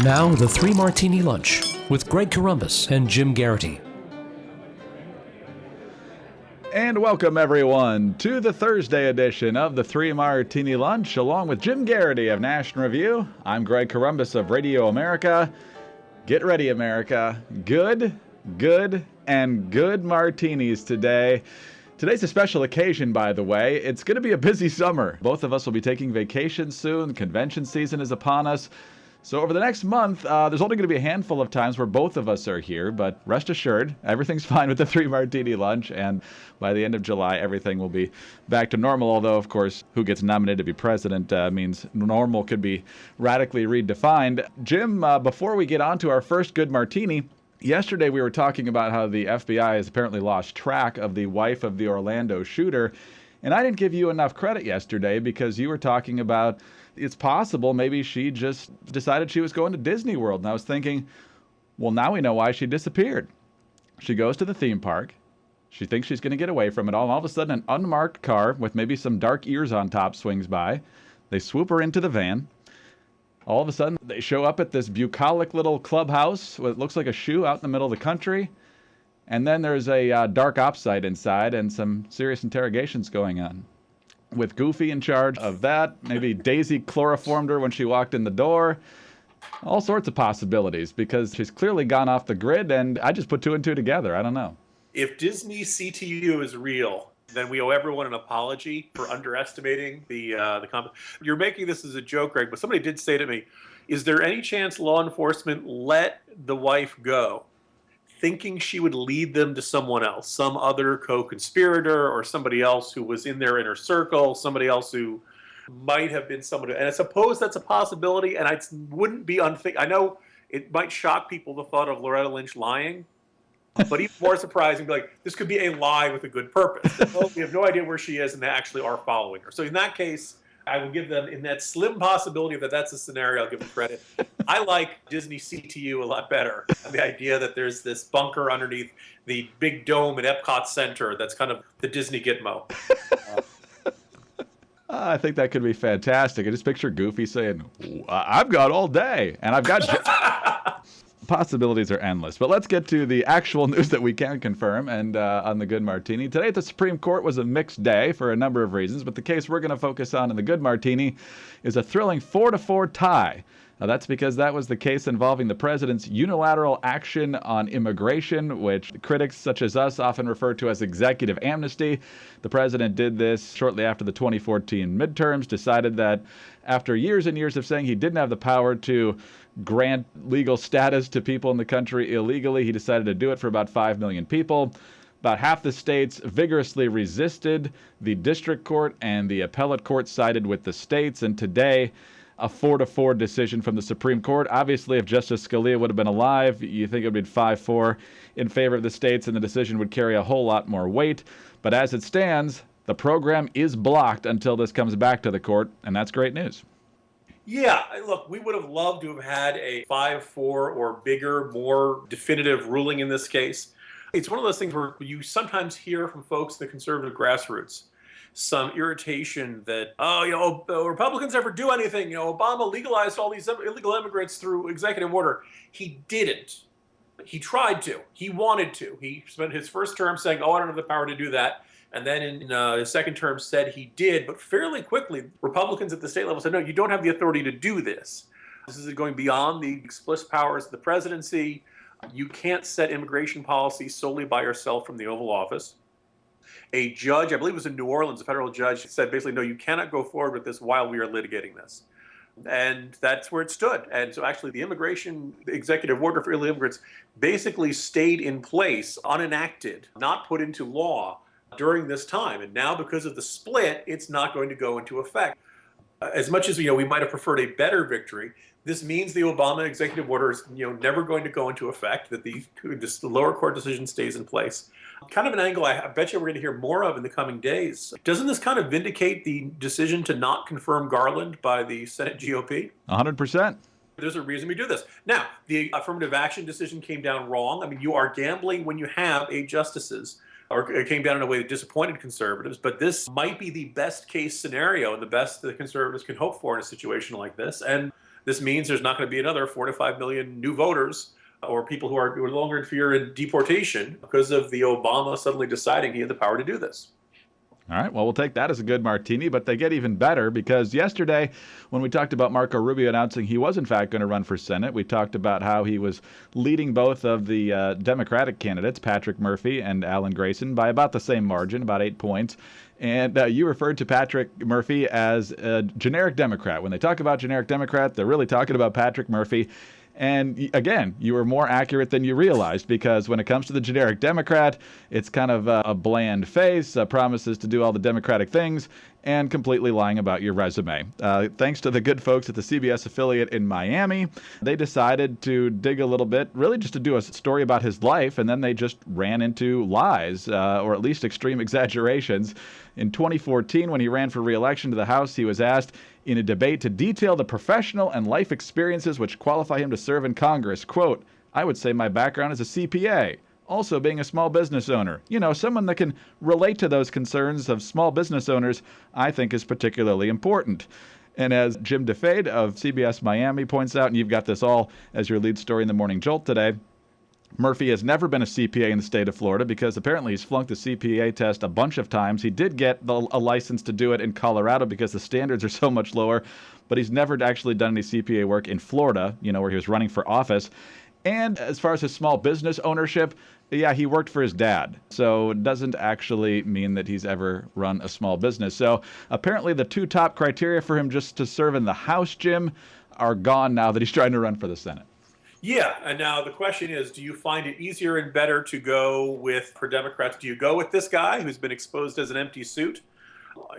Now, the Three Martini Lunch with Greg Corombos and Jim Garrity. And welcome, everyone, to the Thursday edition of the Three Martini Lunch, along with Jim Garrity of National Review. I'm Greg Corombos of Radio America. Get ready, America. Good, and good martinis today. Today's a special occasion, by the way. It's going to be a busy summer. Both of us will be taking vacation soon. Convention season is upon us. So over the next month, there's only going to be a handful of times where both of us are here, but rest assured, everything's fine with the Three Martini Lunch, and by the end of July, everything will be back to normal, although, of course, who gets nominated to be president means normal could be radically redefined. Jim, before we get on to our first good martini, yesterday we were talking about how the FBI has apparently lost track of the wife of the Orlando shooter, and I didn't give you enough credit yesterday because you were talking about it's possible maybe she just decided she was going to Disney World. And I was thinking, well, now we know why she disappeared. She goes to the theme park. She thinks she's going to get away from it all. And all of a sudden, an unmarked car with maybe some dark ears on top swings by. They swoop her into the van. All of a sudden, they show up at this bucolic little clubhouse with what looks like a shoe out in the middle of the country. And then there's a dark ops site inside and some serious interrogations going on. With Goofy in charge of that, maybe Daisy chloroformed her when she walked in the door. All sorts of possibilities because she's clearly gone off the grid, and I just put two and two together. I don't know. If Disney CTU is real, then we owe everyone an apology for underestimating the You're making this as a joke, Greg, but somebody did say to me, is there any chance law enforcement let the wife go thinking she would lead them to someone else, some other co-conspirator or somebody else who was in their inner circle, somebody else who might have been someone and I suppose that's a possibility, and I wouldn't be I know it might shock people, the thought of Loretta Lynch lying, but even more surprising, like, this could be a lie with a good purpose. We have no idea where she is, and they actually are following her. So in that case, I will give them, in that slim possibility that that's a scenario, I'll give them credit. I like Disney CTU a lot better. The idea that there's this bunker underneath the big dome at Epcot Center that's kind of the Disney Gitmo. I think that could be fantastic. I just picture Goofy saying, I've got all day, and I've got... Possibilities are endless. But let's get to the actual news that we can confirm and on the Good Martini. Today at the Supreme Court was a mixed day for a number of reasons, but the case we're going to focus on in the Good Martini is a thrilling 4-4 tie. Now, that's because that was the case involving the president's unilateral action on immigration, which critics such as us often refer to as executive amnesty. The president did this shortly after the 2014 midterms, decided that after years and years of saying he didn't have the power to grant legal status to people in the country illegally, he decided to do it for about 5 million people. About half the states vigorously resisted. The district court and the appellate court sided with the states, and today a 4-4 decision from the Supreme Court. Obviously, if Justice Scalia would have been alive, you think it would be 5-4 in favor of the states, and the decision would carry a whole lot more weight. But as it stands, the program is blocked until this comes back to the court, and that's great news. Yeah, look, we would have loved to have had a 5-4 or bigger, more definitive ruling in this case. It's one of those things where you sometimes hear from folks in the conservative grassroots some irritation that, Republicans never do anything. Obama legalized all these illegal immigrants through executive order. He didn't. He tried to. He wanted to. He spent his first term saying, I don't have the power to do that. And then in his second term said he did. But fairly quickly, Republicans at the state level said, no, you don't have the authority to do this. This is going beyond the explicit powers of the presidency. You can't set immigration policy solely by yourself from the Oval Office. A judge, I believe it was in New Orleans, a federal judge said basically, no, you cannot go forward with this while we are litigating this. And that's where it stood. And so actually the immigration executive order for illegal immigrants basically stayed in place, unenacted, not put into law during this time. And now because of the split, it's not going to go into effect. As much as we might have preferred a better victory, this means the Obama executive order is never going to go into effect, that the lower court decision stays in place. Kind of an angle I bet you we're going to hear more of in the coming days. Doesn't this kind of vindicate the decision to not confirm Garland by the Senate GOP? 100%. There's a reason we do this. Now, the affirmative action decision came down wrong. I mean, you are gambling when you have 8 justices, or it came down in a way that disappointed conservatives, but this might be the best case scenario and the best the conservatives can hope for in a situation like this. And This means there's not going to be another 4 to 5 million new voters or people who are no longer in fear of deportation because of the Obama suddenly deciding he had the power to do this. All right, well, we'll take that as a good martini, but they get even better because yesterday, when we talked about Marco Rubio announcing he was, in fact, going to run for Senate, we talked about how he was leading both of the Democratic candidates, Patrick Murphy and Alan Grayson, by about the same margin, about 8 points. And you referred to Patrick Murphy as a generic Democrat. When they talk about generic Democrat, they're really talking about Patrick Murphy. And again, you were more accurate than you realized, because when it comes to the generic Democrat, it's kind of a bland face, promises to do all the Democratic things, and completely lying about your resume. Thanks to the good folks at the CBS affiliate in Miami, they decided to dig a little bit, really just to do a story about his life, and then they just ran into lies, or at least extreme exaggerations. In 2014, when he ran for re-election to the House, he was asked in a debate to detail the professional and life experiences which qualify him to serve in Congress. Quote, "I would say my background is a CPA. Also being a small business owner. You know, someone that can relate to those concerns of small business owners, I think is particularly important." And as Jim DeFade of CBS Miami points out, and you've got this all as your lead story in the Morning Jolt today, Murphy has never been a CPA in the state of Florida because apparently he's flunked the CPA test a bunch of times. He did get a license to do it in Colorado because the standards are so much lower, but he's never actually done any CPA work in Florida, you know, where he was running for office. And as far as his small business ownership, yeah, he worked for his dad. So it doesn't actually mean that he's ever run a small business. So apparently the two top criteria for him just to serve in the House, Jim, are gone now that he's trying to run for the Senate. Yeah, and now the question is, do you find it easier and better to go with, for Democrats, do you go with this guy who's been exposed as an empty suit?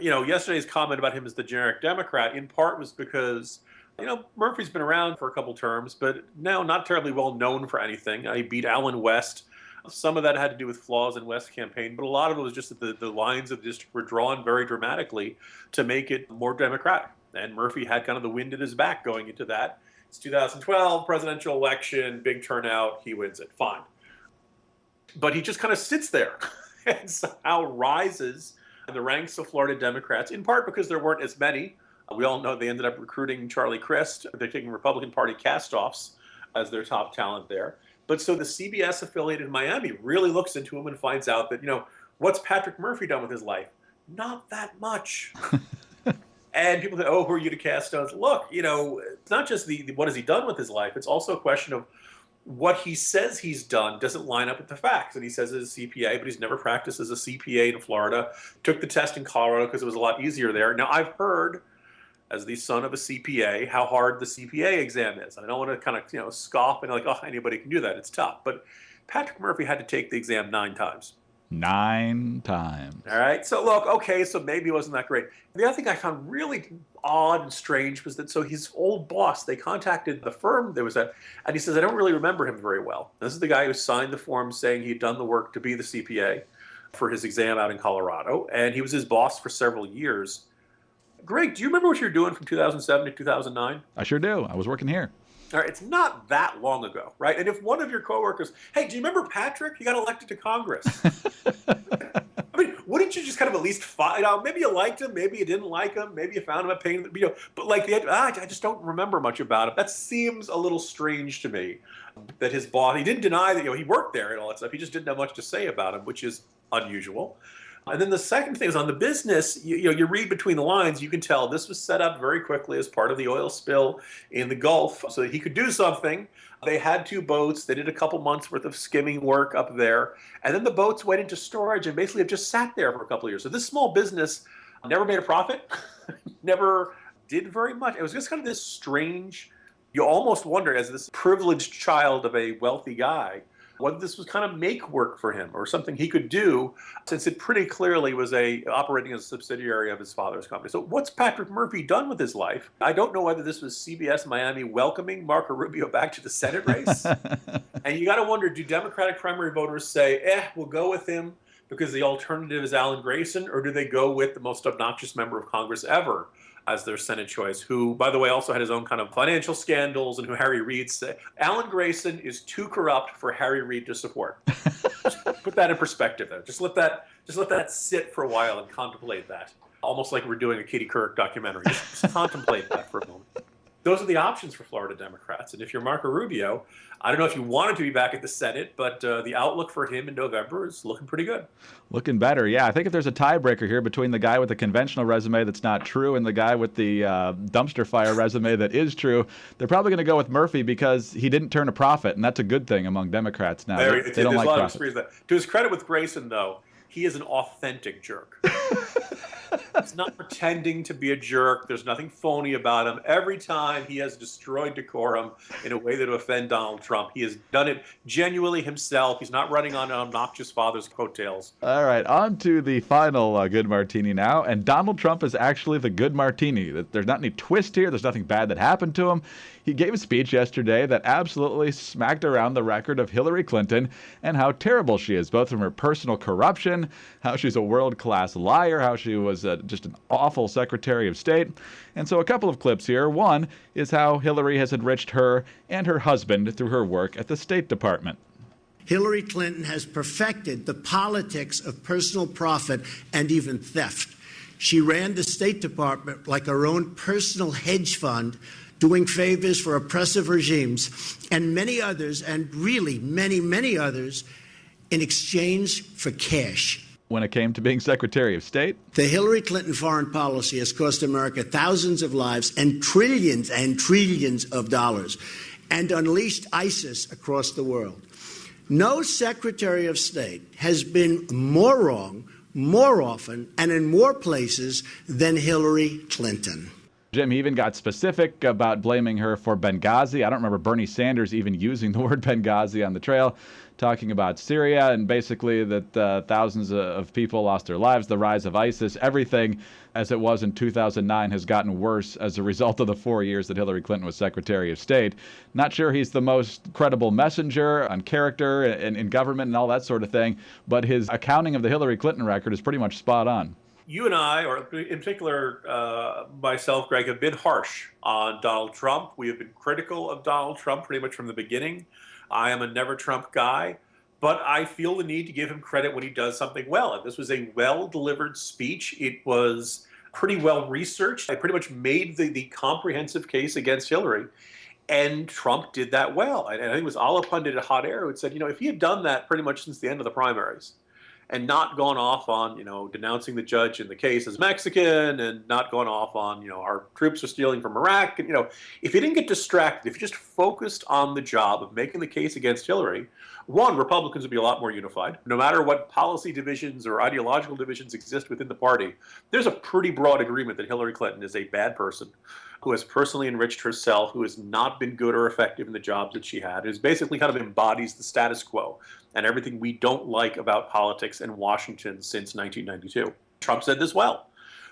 You know, yesterday's comment about him as the generic Democrat in part was because, you know, Murphy's been around for a couple terms, but now not terribly well known for anything. He beat Alan West. Some of that had to do with flaws in West's campaign, but a lot of it was just that the lines of the district were drawn very dramatically to make it more Democratic. And Murphy had kind of the wind at his back going into that. It's 2012, presidential election, big turnout, he wins it, fine. But he just kind of sits there and somehow rises in the ranks of Florida Democrats, in part because there weren't as many. We all know they ended up recruiting Charlie Crist. They're taking Republican Party castoffs as their top talent there. But so the CBS affiliate in Miami really looks into him and finds out that, you know, what's Patrick Murphy done with his life? Not that much. And people say, oh, who are you to cast stones? Look, you know, it's not just the what has he done with his life. It's also a question of what he says he's done doesn't line up with the facts. And he says he's a CPA, but he's never practiced as a CPA in Florida. Took the test in Colorado because it was a lot easier there. Now, I've heard, as the son of a CPA, how hard the CPA exam is. And I don't want to kind of, you know, scoff and like, oh, anybody can do that. It's tough. But Patrick Murphy had to take the exam 9 times. 9 times. All right. So look, okay, so maybe it wasn't that great. The other thing I found really odd and strange was that so his old boss, they contacted the firm there was that, and he says, I don't really remember him very well. This is the guy who signed the form saying he'd done the work to be the CPA for his exam out in Colorado, and he was his boss for several years. Greg, do you remember what you were doing from 2007 to 2009? I sure do. I was working here. All right, it's not that long ago, right? And if one of your coworkers, hey, do you remember Patrick? He got elected to Congress. I mean, wouldn't you just kind of at least find out? Maybe you liked him, maybe you didn't like him, maybe you found him a pain, you know. But like, I just don't remember much about him. That seems a little strange to me. That his boss, he didn't deny that, you know, he worked there and all that stuff. He just didn't have much to say about him, which is unusual. And then the second thing is on the business, you read between the lines, you can tell this was set up very quickly as part of the oil spill in the Gulf so that he could do something. They had 2 boats. They did a couple months worth of skimming work up there. And then the boats went into storage and basically have just sat there for a couple of years. So this small business never made a profit, never did very much. It was just kind of this strange, you almost wonder as this privileged child of a wealthy guy, whether this was kind of make work for him or something he could do, since it pretty clearly was operating as a subsidiary of his father's company. So what's Patrick Murphy done with his life? I don't know whether this was CBS Miami welcoming Marco Rubio back to the Senate race. And you got to wonder, do Democratic primary voters say, we'll go with him because the alternative is Alan Grayson, or do they go with the most obnoxious member of Congress ever as their Senate choice, who, by the way, also had his own kind of financial scandals, and who Harry Reid said, Alan Grayson is too corrupt for Harry Reid to support. Just put that in perspective there. Just let that sit for a while and contemplate that. Almost like we're doing a Katie Couric documentary. Just contemplate that for a moment. those are the options for Florida Democrats. And if you're Marco Rubio, I don't know if you wanted to be back at the Senate, but the outlook for him in November is looking pretty good. Looking better, yeah. I think if there's a tiebreaker here between the guy with the conventional resume that's not true and the guy with the dumpster fire resume that is true, they're probably going to go with Murphy because he didn't turn a profit, and that's a good thing among Democrats now. They don't like profits. To his credit with Grayson, though, he is an authentic jerk. He's not pretending to be a jerk. There's nothing phony about him. Every time he has destroyed decorum in a way that will offend Donald Trump, he has done it genuinely himself. He's not running on an obnoxious father's coattails. All right, on to the final good martini now. And Donald Trump is actually the good martini. There's not any twist here. There's nothing bad that happened to him. He gave a speech yesterday that absolutely smacked around the record of Hillary Clinton and how terrible she is, both from her personal corruption, how she's a world-class liar, how she was just an awful Secretary of State. And so a couple of clips here. One is how Hillary has enriched her and her husband through her work at the State Department. Hillary Clinton has perfected the politics of personal profit and even theft. She ran the State Department like her own personal hedge fund, doing favors for oppressive regimes and many others, and really many, many others, in exchange for cash. When it came to being Secretary of State, the Hillary Clinton foreign policy has cost America thousands of lives and trillions of dollars, and unleashed ISIS across the world. No Secretary of State has been more wrong, more often, and in more places than Hillary Clinton. Jim, he even got specific about blaming her for Benghazi. I don't remember Bernie Sanders even using the word Benghazi on the trail, talking about Syria and basically that thousands of people lost their lives, the rise of ISIS, everything as it was in 2009 has gotten worse as a result of the 4 years that Hillary Clinton was Secretary of State. Not sure he's the most credible messenger on character in government and all that sort of thing, but his accounting of the Hillary Clinton record is pretty much spot on. You and I, or in particular myself, Greg, have been harsh on Donald Trump. We have been critical of Donald Trump pretty much from the beginning. I am a never Trump guy, but I feel the need to give him credit when he does something well. And this was a well-delivered speech. It was pretty well researched. I pretty much made the comprehensive case against Hillary. And Trump did that well. And I think it was Ala Pundit at Hot Air who had said, if he had done that pretty much since the end of the primaries, and not gone off on, denouncing the judge in the case as Mexican, and not gone off on, our troops are stealing from Iraq. And, if he didn't get distracted, if he just focused on the job of making the case against Hillary, one, Republicans would be a lot more unified. No matter what policy divisions or ideological divisions exist within the party, there's a pretty broad agreement that Hillary Clinton is a bad person who has personally enriched herself, who has not been good or effective in the jobs that she had, who basically kind of embodies the status quo and everything we don't like about politics in Washington since 1992. Trump said this well.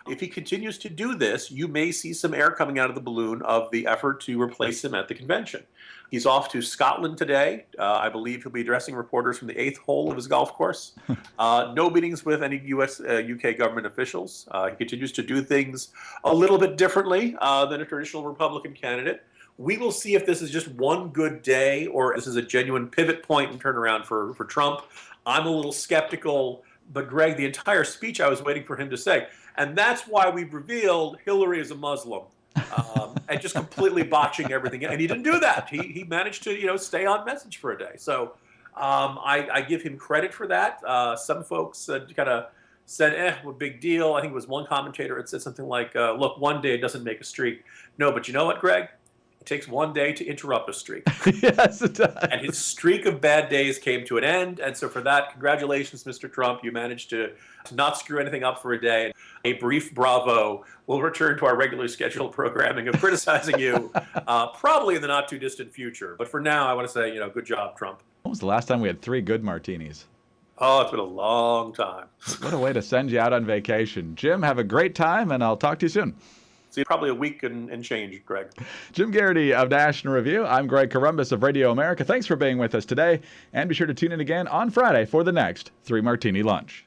If he continues to do this, you may see some air coming out of the balloon of the effort to replace him at the convention. He's off to Scotland today. I believe he'll be addressing reporters from the 8th hole of his golf course. No meetings with any UK government officials. He continues to do things a little bit differently than a traditional Republican candidate. We will see if this is just one good day or this is a genuine pivot point and turnaround for Trump. I'm a little skeptical, but Greg, the entire speech I was waiting for him to say. And that's why we've revealed Hillary is a Muslim. And just completely botching everything. And he didn't do that. He managed to, stay on message for a day. So I give him credit for that. Some folks kind of said, what big deal. I think it was one commentator that said something like, look, one day doesn't make a streak. No, but you know what, Greg? It takes one day to interrupt a streak. Yes, it does. And his streak of bad days came to an end. And so for that, congratulations, Mr. Trump. You managed to not screw anything up for a day. A brief bravo. We'll return to our regularly scheduled programming of criticizing you probably in the not too distant future. But for now, I want to say, good job, Trump. When was the last time we had 3 good martinis? Oh, it's been a long time. What a way to send you out on vacation. Jim, have a great time, and I'll talk to you soon. See, probably a week and change, Greg. Jim Garrity of National Review. I'm Greg Columbus of Radio America. Thanks for being with us today, and be sure to tune in again on Friday for the next 3 Martini Lunch.